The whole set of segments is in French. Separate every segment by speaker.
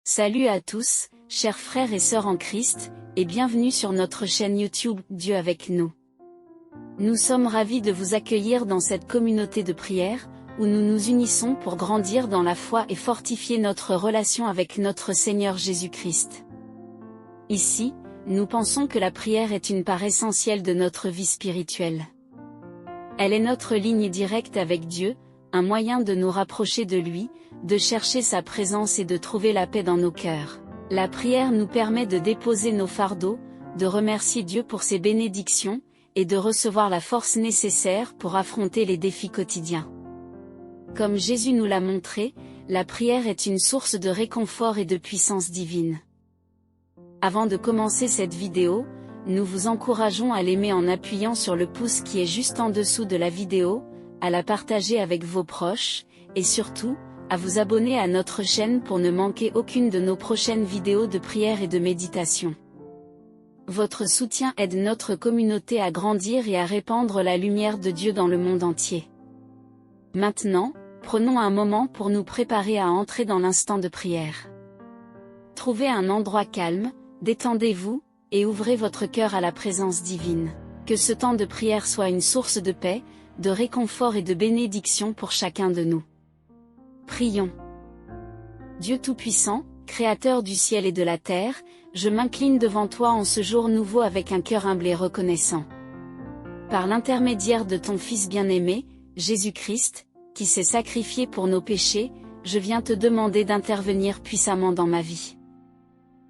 Speaker 1: Salut à tous, chers frères et sœurs en Christ, et bienvenue sur notre chaîne YouTube Dieu avec nous. Nous sommes ravis de vous accueillir dans cette communauté de prière, où nous nous unissons pour grandir dans la foi et fortifier notre relation avec notre Seigneur Jésus-Christ. Ici, nous pensons que la prière est une part essentielle de notre vie spirituelle. Elle est notre ligne directe avec Dieu, un moyen de nous rapprocher de lui, de chercher sa présence et de trouver la paix dans nos cœurs. La prière nous permet de déposer nos fardeaux, de remercier Dieu pour ses bénédictions, et de recevoir la force nécessaire pour affronter les défis quotidiens. Comme Jésus nous l'a montré, la prière est une source de réconfort et de puissance divine. Avant de commencer cette vidéo, nous vous encourageons à l'aimer en appuyant sur le pouce qui est juste en dessous de la vidéo, à la partager avec vos proches, et surtout, à vous abonner à notre chaîne pour ne manquer aucune de nos prochaines vidéos de prière et de méditation. Votre soutien aide notre communauté à grandir et à répandre la lumière de Dieu dans le monde entier. Maintenant, prenons un moment pour nous préparer à entrer dans l'instant de prière. Trouvez un endroit calme, détendez-vous, et ouvrez votre cœur à la présence divine. Que ce temps de prière soit une source de paix, de réconfort et de bénédiction pour chacun de nous. Prions. Dieu Tout-Puissant, Créateur du ciel et de la terre, je m'incline devant toi en ce jour nouveau avec un cœur humble et reconnaissant. Par l'intermédiaire de ton Fils bien-aimé, Jésus-Christ, qui s'est sacrifié pour nos péchés, je viens te demander d'intervenir puissamment dans ma vie.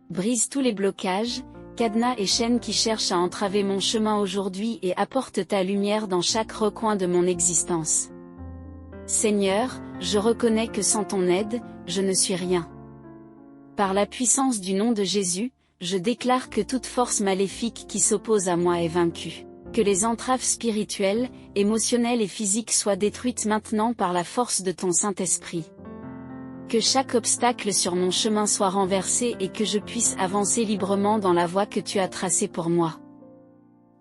Speaker 1: Brise tous les blocages, cadenas et chaînes qui cherchent à entraver mon chemin aujourd'hui et apporte ta lumière dans chaque recoin de mon existence. Seigneur, je reconnais que sans ton aide, je ne suis rien. Par la puissance du nom de Jésus, je déclare que toute force maléfique qui s'oppose à moi est vaincue. Que les entraves spirituelles, émotionnelles et physiques soient détruites maintenant par la force de ton Saint-Esprit. Que chaque obstacle sur mon chemin soit renversé et que je puisse avancer librement dans la voie que tu as tracée pour moi.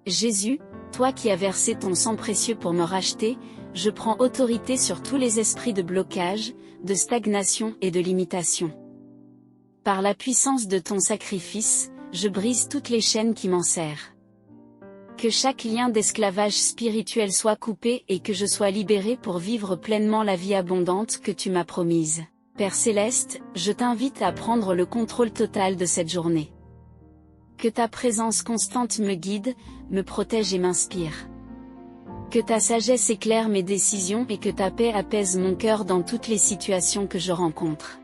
Speaker 1: Jésus, toi qui as versé ton sang précieux pour me racheter, je prends autorité sur tous les esprits de blocage, de stagnation et de limitation. Par la puissance de ton sacrifice, je brise toutes les chaînes qui m'enserrent. Que chaque lien d'esclavage spirituel soit coupé et que je sois libéré pour vivre pleinement la vie abondante que tu m'as promise. Père Céleste, je t'invite à prendre le contrôle total de cette journée. Que ta présence constante me guide, me protège et m'inspire. Que ta sagesse éclaire mes décisions et que ta paix apaise mon cœur dans toutes les situations que je rencontre.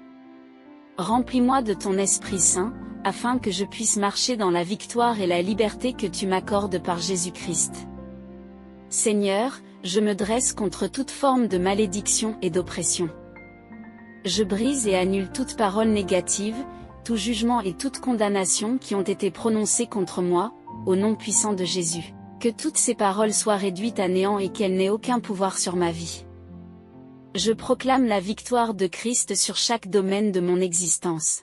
Speaker 1: Remplis-moi de ton Esprit Saint, afin que je puisse marcher dans la victoire et la liberté que tu m'accordes par Jésus-Christ. Seigneur, je me dresse contre toute forme de malédiction et d'oppression. Je brise et annule toute parole négative, tout jugement et toute condamnation qui ont été prononcés contre moi, au nom puissant de Jésus. Que toutes ces paroles soient réduites à néant et qu'elles n'aient aucun pouvoir sur ma vie. Je proclame la victoire de Christ sur chaque domaine de mon existence.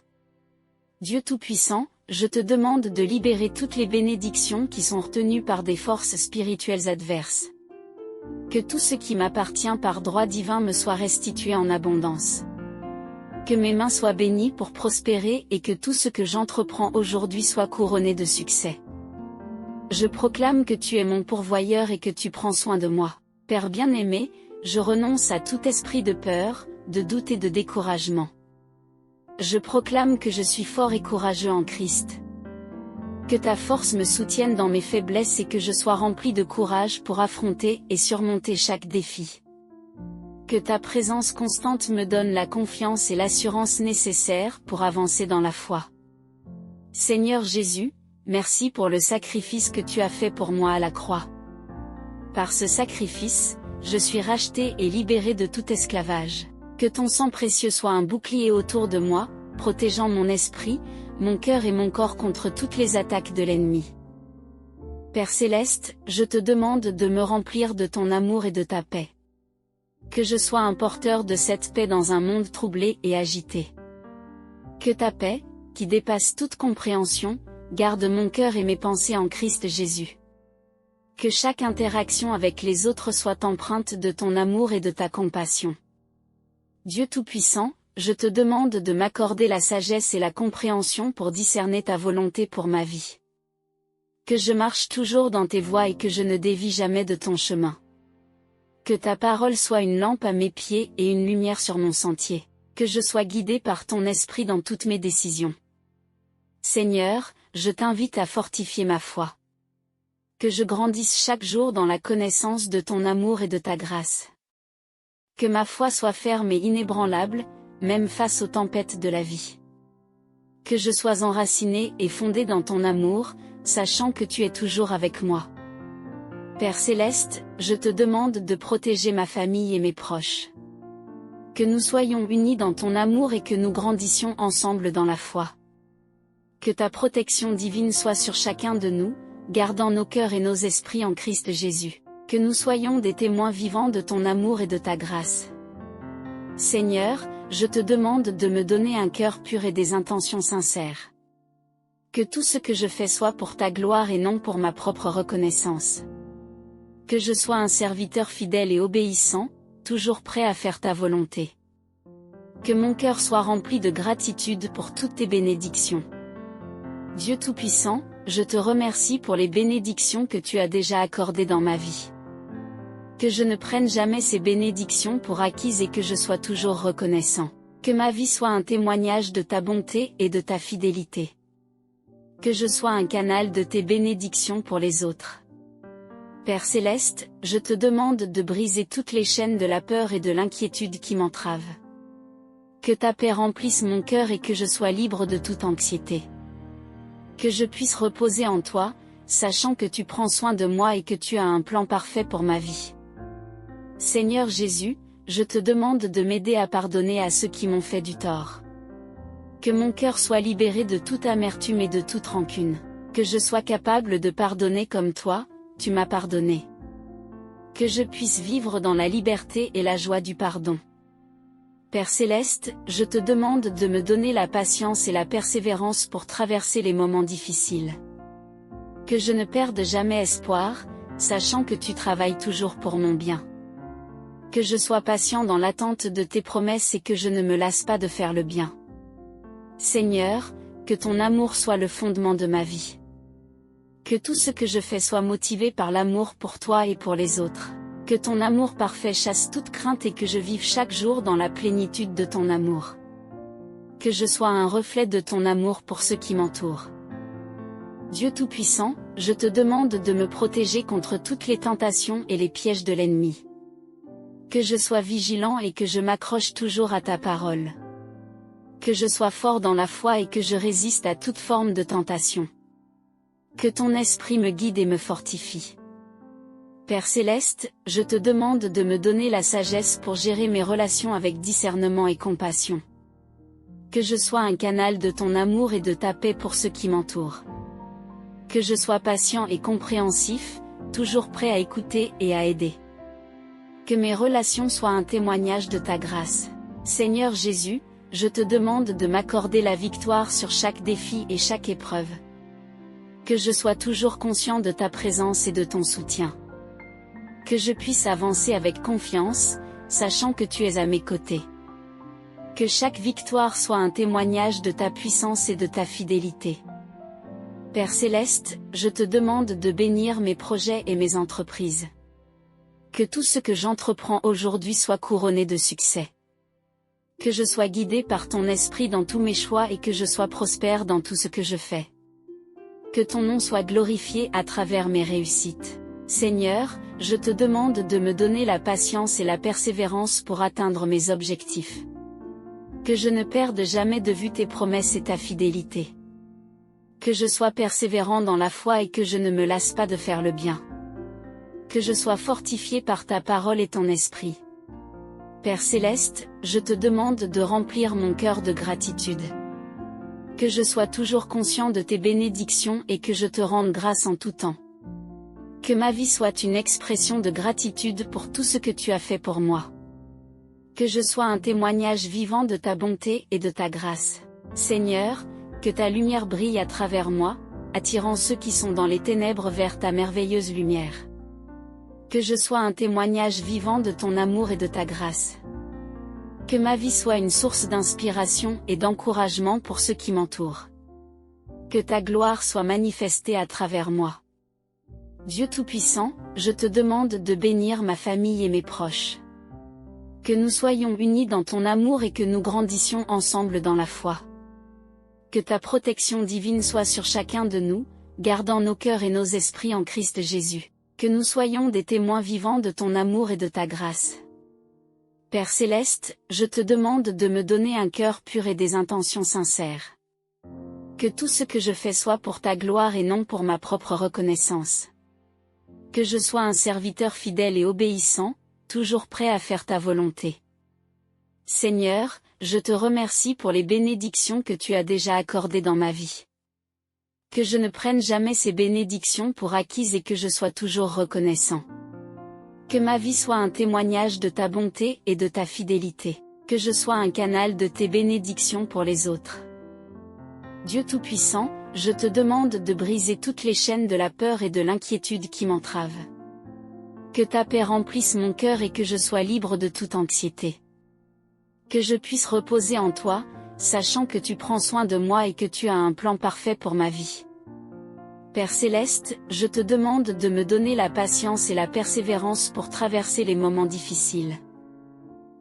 Speaker 1: Dieu Tout-Puissant, je te demande de libérer toutes les bénédictions qui sont retenues par des forces spirituelles adverses. Que tout ce qui m'appartient par droit divin me soit restitué en abondance. Que mes mains soient bénies pour prospérer et que tout ce que j'entreprends aujourd'hui soit couronné de succès. Je proclame que tu es mon pourvoyeur et que tu prends soin de moi. Père bien-aimé, je renonce à tout esprit de peur, de doute et de découragement. Je proclame que je suis fort et courageux en Christ. Que ta force me soutienne dans mes faiblesses et que je sois rempli de courage pour affronter et surmonter chaque défi. Que ta présence constante me donne la confiance et l'assurance nécessaires pour avancer dans la foi. Seigneur Jésus, merci pour le sacrifice que tu as fait pour moi à la croix. Par ce sacrifice, je suis racheté et libéré de tout esclavage. Que ton sang précieux soit un bouclier autour de moi, protégeant mon esprit, mon cœur et mon corps contre toutes les attaques de l'ennemi. Père Céleste, je te demande de me remplir de ton amour et de ta paix. Que je sois un porteur de cette paix dans un monde troublé et agité. Que ta paix, qui dépasse toute compréhension, garde mon cœur et mes pensées en Christ Jésus. Que chaque interaction avec les autres soit empreinte de ton amour et de ta compassion. Dieu Tout-Puissant, je te demande de m'accorder la sagesse et la compréhension pour discerner ta volonté pour ma vie. Que je marche toujours dans tes voies et que je ne dévie jamais de ton chemin. Que ta parole soit une lampe à mes pieds et une lumière sur mon sentier. Que je sois guidé par ton esprit dans toutes mes décisions. Seigneur, je t'invite à fortifier ma foi. Que je grandisse chaque jour dans la connaissance de ton amour et de ta grâce. Que ma foi soit ferme et inébranlable, même face aux tempêtes de la vie. Que je sois enraciné et fondé dans ton amour, sachant que tu es toujours avec moi. Père Céleste, je te demande de protéger ma famille et mes proches. Que nous soyons unis dans ton amour et que nous grandissions ensemble dans la foi. Que ta protection divine soit sur chacun de nous, gardant nos cœurs et nos esprits en Christ Jésus. Que nous soyons des témoins vivants de ton amour et de ta grâce. Seigneur, je te demande de me donner un cœur pur et des intentions sincères. Que tout ce que je fais soit pour ta gloire et non pour ma propre reconnaissance. Que je sois un serviteur fidèle et obéissant, toujours prêt à faire ta volonté. Que mon cœur soit rempli de gratitude pour toutes tes bénédictions. Dieu Tout-Puissant, je te remercie pour les bénédictions que tu as déjà accordées dans ma vie. Que je ne prenne jamais ces bénédictions pour acquises et que je sois toujours reconnaissant. Que ma vie soit un témoignage de ta bonté et de ta fidélité. Que je sois un canal de tes bénédictions pour les autres. Père Céleste, je te demande de briser toutes les chaînes de la peur et de l'inquiétude qui m'entravent. Que ta paix remplisse mon cœur et que je sois libre de toute anxiété. Que je puisse reposer en toi, sachant que tu prends soin de moi et que tu as un plan parfait pour ma vie. Seigneur Jésus, je te demande de m'aider à pardonner à ceux qui m'ont fait du tort. Que mon cœur soit libéré de toute amertume et de toute rancune. Que je sois capable de pardonner comme toi, tu m'as pardonné. Que je puisse vivre dans la liberté et la joie du pardon. Père Céleste, je te demande de me donner la patience et la persévérance pour traverser les moments difficiles. Que je ne perde jamais espoir, sachant que tu travailles toujours pour mon bien. Que je sois patient dans l'attente de tes promesses et que je ne me lasse pas de faire le bien. Seigneur, que ton amour soit le fondement de ma vie. Que tout ce que je fais soit motivé par l'amour pour toi et pour les autres. Que ton amour parfait chasse toute crainte et que je vive chaque jour dans la plénitude de ton amour. Que je sois un reflet de ton amour pour ceux qui m'entourent. Dieu Tout-Puissant, je te demande de me protéger contre toutes les tentations et les pièges de l'ennemi. Que je sois vigilant et que je m'accroche toujours à ta parole. Que je sois fort dans la foi et que je résiste à toute forme de tentation. Que ton esprit me guide et me fortifie. Père Céleste, je te demande de me donner la sagesse pour gérer mes relations avec discernement et compassion. Que je sois un canal de ton amour et de ta paix pour ceux qui m'entourent. Que je sois patient et compréhensif, toujours prêt à écouter et à aider. Que mes relations soient un témoignage de ta grâce. Seigneur Jésus, je te demande de m'accorder la victoire sur chaque défi et chaque épreuve. Que je sois toujours conscient de ta présence et de ton soutien. Que je puisse avancer avec confiance, sachant que tu es à mes côtés. Que chaque victoire soit un témoignage de ta puissance et de ta fidélité. Père Céleste, je te demande de bénir mes projets et mes entreprises. Que tout ce que j'entreprends aujourd'hui soit couronné de succès. Que je sois guidé par ton esprit dans tous mes choix et que je sois prospère dans tout ce que je fais. Que ton nom soit glorifié à travers mes réussites. Seigneur, je te demande de me donner la patience et la persévérance pour atteindre mes objectifs. Que je ne perde jamais de vue tes promesses et ta fidélité. Que je sois persévérant dans la foi et que je ne me lasse pas de faire le bien. Que je sois fortifié par ta parole et ton esprit. Père Céleste, je te demande de remplir mon cœur de gratitude. Que je sois toujours conscient de tes bénédictions et que je te rende grâce en tout temps. Que ma vie soit une expression de gratitude pour tout ce que tu as fait pour moi. Que je sois un témoignage vivant de ta bonté et de ta grâce. Seigneur, que ta lumière brille à travers moi, attirant ceux qui sont dans les ténèbres vers ta merveilleuse lumière. Que je sois un témoignage vivant de ton amour et de ta grâce. Que ma vie soit une source d'inspiration et d'encouragement pour ceux qui m'entourent. Que ta gloire soit manifestée à travers moi. Dieu Tout-Puissant, je te demande de bénir ma famille et mes proches. Que nous soyons unis dans ton amour et que nous grandissions ensemble dans la foi. Que ta protection divine soit sur chacun de nous, gardant nos cœurs et nos esprits en Christ Jésus. Que nous soyons des témoins vivants de ton amour et de ta grâce. Père Céleste, je te demande de me donner un cœur pur et des intentions sincères. Que tout ce que je fais soit pour ta gloire et non pour ma propre reconnaissance. Que je sois un serviteur fidèle et obéissant, toujours prêt à faire ta volonté. Seigneur, je te remercie pour les bénédictions que tu as déjà accordées dans ma vie. Que je ne prenne jamais ces bénédictions pour acquises et que je sois toujours reconnaissant. Que ma vie soit un témoignage de ta bonté et de ta fidélité. Que je sois un canal de tes bénédictions pour les autres. Dieu Tout-Puissant, je te demande de briser toutes les chaînes de la peur et de l'inquiétude qui m'entravent. Que ta paix remplisse mon cœur et que je sois libre de toute anxiété. Que je puisse reposer en toi, sachant que tu prends soin de moi et que tu as un plan parfait pour ma vie. Père Céleste, je te demande de me donner la patience et la persévérance pour traverser les moments difficiles.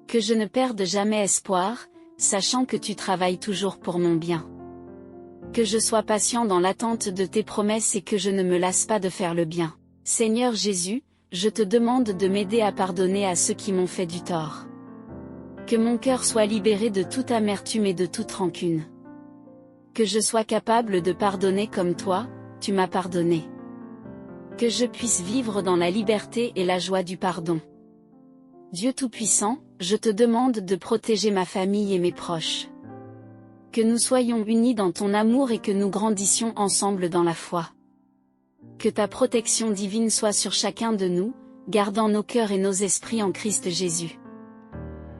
Speaker 1: Que je ne perde jamais espoir, sachant que tu travailles toujours pour mon bien. Que je sois patient dans l'attente de tes promesses et que je ne me lasse pas de faire le bien. Seigneur Jésus, je te demande de m'aider à pardonner à ceux qui m'ont fait du tort. Que mon cœur soit libéré de toute amertume et de toute rancune. Que je sois capable de pardonner comme toi, tu m'as pardonné. Que je puisse vivre dans la liberté et la joie du pardon. Dieu Tout-Puissant, je te demande de protéger ma famille et mes proches. Que nous soyons unis dans ton amour et que nous grandissions ensemble dans la foi. Que ta protection divine soit sur chacun de nous, gardant nos cœurs et nos esprits en Christ Jésus.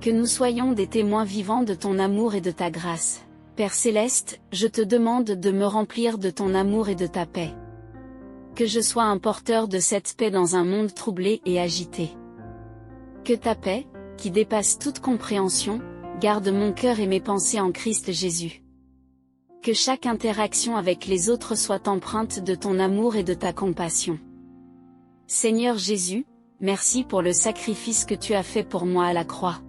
Speaker 1: Que nous soyons des témoins vivants de ton amour et de ta grâce. Père Céleste, je te demande de me remplir de ton amour et de ta paix. Que je sois un porteur de cette paix dans un monde troublé et agité. Que ta paix, qui dépasse toute compréhension, garde mon cœur et mes pensées en Christ Jésus. Que chaque interaction avec les autres soit empreinte de ton amour et de ta compassion. Seigneur Jésus, merci pour le sacrifice que tu as fait pour moi à la croix.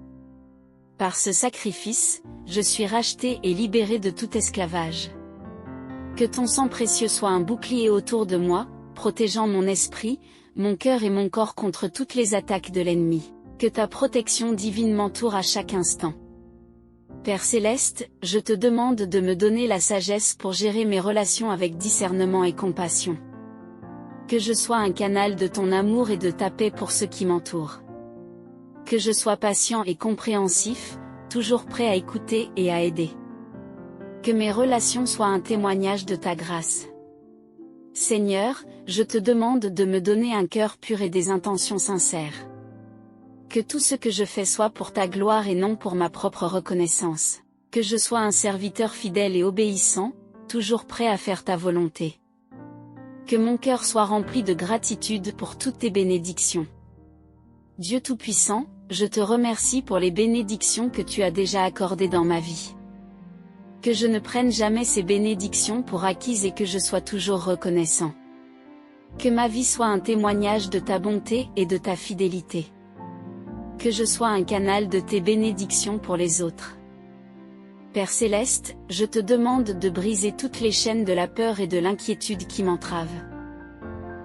Speaker 1: Par ce sacrifice, je suis racheté et libéré de tout esclavage. Que ton sang précieux soit un bouclier autour de moi, protégeant mon esprit, mon cœur et mon corps contre toutes les attaques de l'ennemi. Que ta protection divine m'entoure à chaque instant. Père Céleste, je te demande de me donner la sagesse pour gérer mes relations avec discernement et compassion. Que je sois un canal de ton amour et de ta paix pour ceux qui m'entourent. Que je sois patient et compréhensif, toujours prêt à écouter et à aider. Que mes relations soient un témoignage de ta grâce. Seigneur, je te demande de me donner un cœur pur et des intentions sincères. Que tout ce que je fais soit pour ta gloire et non pour ma propre reconnaissance. Que je sois un serviteur fidèle et obéissant, toujours prêt à faire ta volonté. Que mon cœur soit rempli de gratitude pour toutes tes bénédictions. Dieu Tout-Puissant, je te remercie pour les bénédictions que tu as déjà accordées dans ma vie. Que je ne prenne jamais ces bénédictions pour acquises et que je sois toujours reconnaissant. Que ma vie soit un témoignage de ta bonté et de ta fidélité. Que je sois un canal de tes bénédictions pour les autres. Père Céleste, je te demande de briser toutes les chaînes de la peur et de l'inquiétude qui m'entravent.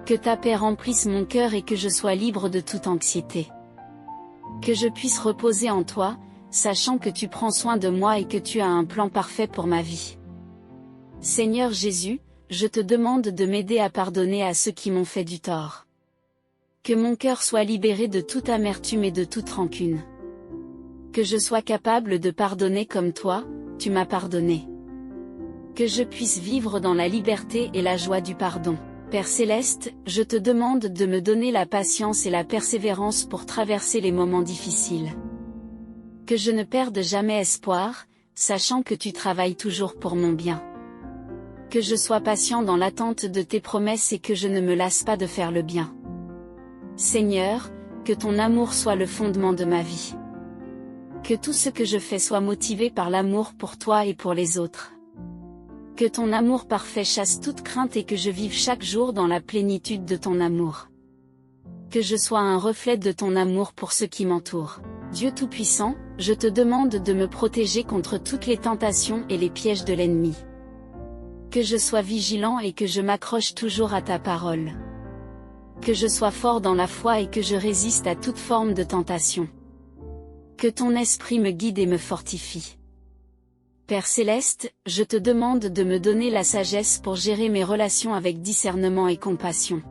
Speaker 1: Que ta paix remplisse mon cœur et que je sois libre de toute anxiété. Que je puisse reposer en toi, sachant que tu prends soin de moi et que tu as un plan parfait pour ma vie. Seigneur Jésus, je te demande de m'aider à pardonner à ceux qui m'ont fait du tort. Que mon cœur soit libéré de toute amertume et de toute rancune. Que je sois capable de pardonner comme toi, tu m'as pardonné. Que je puisse vivre dans la liberté et la joie du pardon. Père Céleste, je te demande de me donner la patience et la persévérance pour traverser les moments difficiles. Que je ne perde jamais espoir, sachant que tu travailles toujours pour mon bien. Que je sois patient dans l'attente de tes promesses et que je ne me lasse pas de faire le bien. Seigneur, que ton amour soit le fondement de ma vie. Que tout ce que je fais soit motivé par l'amour pour toi et pour les autres. Que ton amour parfait chasse toute crainte et que je vive chaque jour dans la plénitude de ton amour. Que je sois un reflet de ton amour pour ceux qui m'entourent. Dieu Tout-Puissant, je te demande de me protéger contre toutes les tentations et les pièges de l'ennemi. Que je sois vigilant et que je m'accroche toujours à ta parole. Que je sois fort dans la foi et que je résiste à toute forme de tentation. Que ton esprit me guide et me fortifie. Père Céleste, je te demande de me donner la sagesse pour gérer mes relations avec discernement et compassion.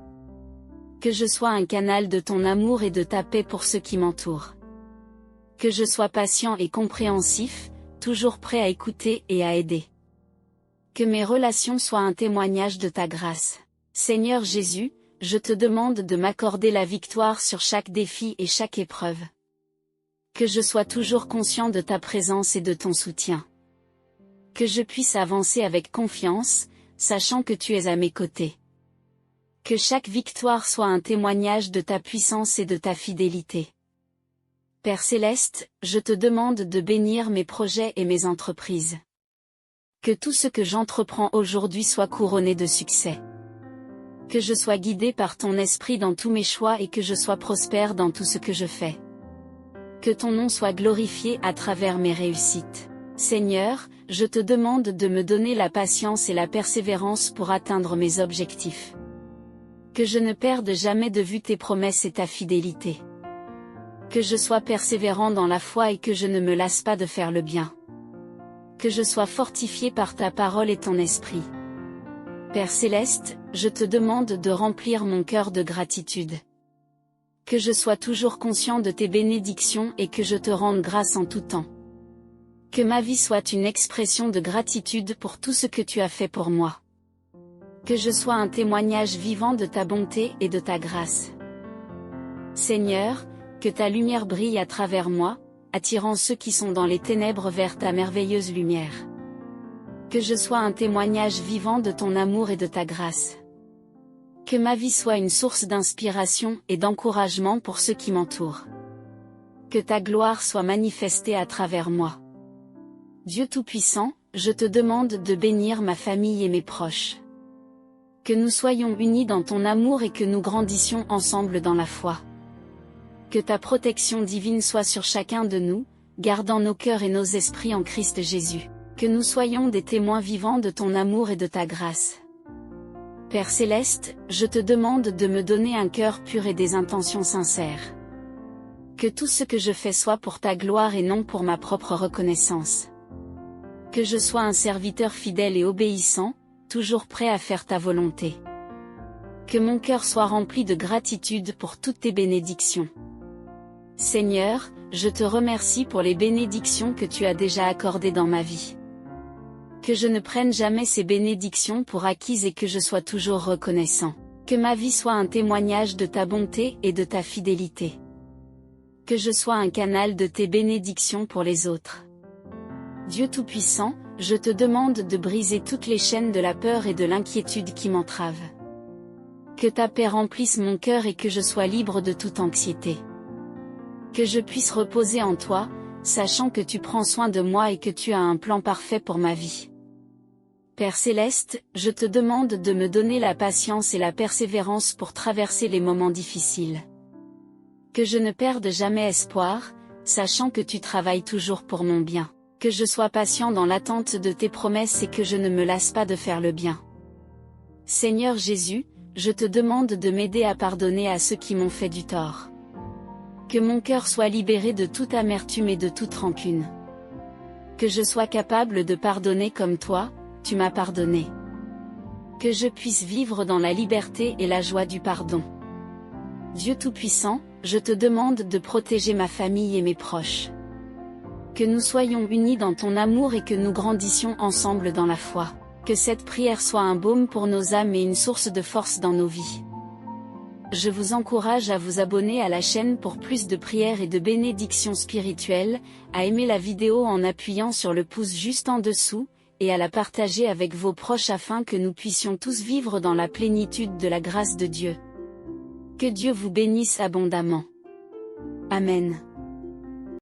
Speaker 1: Que je sois un canal de ton amour et de ta paix pour ceux qui m'entourent. Que je sois patient et compréhensif, toujours prêt à écouter et à aider. Que mes relations soient un témoignage de ta grâce. Seigneur Jésus, je te demande de m'accorder la victoire sur chaque défi et chaque épreuve. Que je sois toujours conscient de ta présence et de ton soutien. Que je puisse avancer avec confiance, sachant que tu es à mes côtés. Que chaque victoire soit un témoignage de ta puissance et de ta fidélité. Père Céleste, je te demande de bénir mes projets et mes entreprises. Que tout ce que j'entreprends aujourd'hui soit couronné de succès. Que je sois guidé par ton esprit dans tous mes choix et que je sois prospère dans tout ce que je fais. Que ton nom soit glorifié à travers mes réussites. Seigneur, je te demande de me donner la patience et la persévérance pour atteindre mes objectifs. Que je ne perde jamais de vue tes promesses et ta fidélité. Que je sois persévérant dans la foi et que je ne me lasse pas de faire le bien. Que je sois fortifié par ta parole et ton esprit. Père Céleste, je te demande de remplir mon cœur de gratitude. Que je sois toujours conscient de tes bénédictions et que je te rende grâce en tout temps. Que ma vie soit une expression de gratitude pour tout ce que tu as fait pour moi. Que je sois un témoignage vivant de ta bonté et de ta grâce. Seigneur, que ta lumière brille à travers moi, attirant ceux qui sont dans les ténèbres vers ta merveilleuse lumière. Que je sois un témoignage vivant de ton amour et de ta grâce. Que ma vie soit une source d'inspiration et d'encouragement pour ceux qui m'entourent. Que ta gloire soit manifestée à travers moi. Dieu Tout-Puissant, je te demande de bénir ma famille et mes proches. Que nous soyons unis dans ton amour et que nous grandissions ensemble dans la foi. Que ta protection divine soit sur chacun de nous, gardant nos cœurs et nos esprits en Christ Jésus. Que nous soyons des témoins vivants de ton amour et de ta grâce. Père Céleste, je te demande de me donner un cœur pur et des intentions sincères. Que tout ce que je fais soit pour ta gloire et non pour ma propre reconnaissance. Que je sois un serviteur fidèle et obéissant, toujours prêt à faire ta volonté. Que mon cœur soit rempli de gratitude pour toutes tes bénédictions. Seigneur, je te remercie pour les bénédictions que tu as déjà accordées dans ma vie. Que je ne prenne jamais ces bénédictions pour acquises et que je sois toujours reconnaissant. Que ma vie soit un témoignage de ta bonté et de ta fidélité. Que je sois un canal de tes bénédictions pour les autres. Dieu Tout-Puissant, je te demande de briser toutes les chaînes de la peur et de l'inquiétude qui m'entravent. Que ta paix remplisse mon cœur et que je sois libre de toute anxiété. Que je puisse reposer en toi, sachant que tu prends soin de moi et que tu as un plan parfait pour ma vie. Père Céleste, je te demande de me donner la patience et la persévérance pour traverser les moments difficiles. Que je ne perde jamais espoir, sachant que tu travailles toujours pour mon bien. Que je sois patient dans l'attente de tes promesses et que je ne me lasse pas de faire le bien. Seigneur Jésus, je te demande de m'aider à pardonner à ceux qui m'ont fait du tort. Que mon cœur soit libéré de toute amertume et de toute rancune. Que je sois capable de pardonner comme toi, tu m'as pardonné. Que je puisse vivre dans la liberté et la joie du pardon. Dieu Tout-Puissant, je te demande de protéger ma famille et mes proches. Que nous soyons unis dans ton amour et que nous grandissions ensemble dans la foi. Que cette prière soit un baume pour nos âmes et une source de force dans nos vies. Je vous encourage à vous abonner à la chaîne pour plus de prières et de bénédictions spirituelles, à aimer la vidéo en appuyant sur le pouce juste en dessous, et à la partager avec vos proches afin que nous puissions tous vivre dans la plénitude de la grâce de Dieu. Que Dieu vous bénisse abondamment. Amen.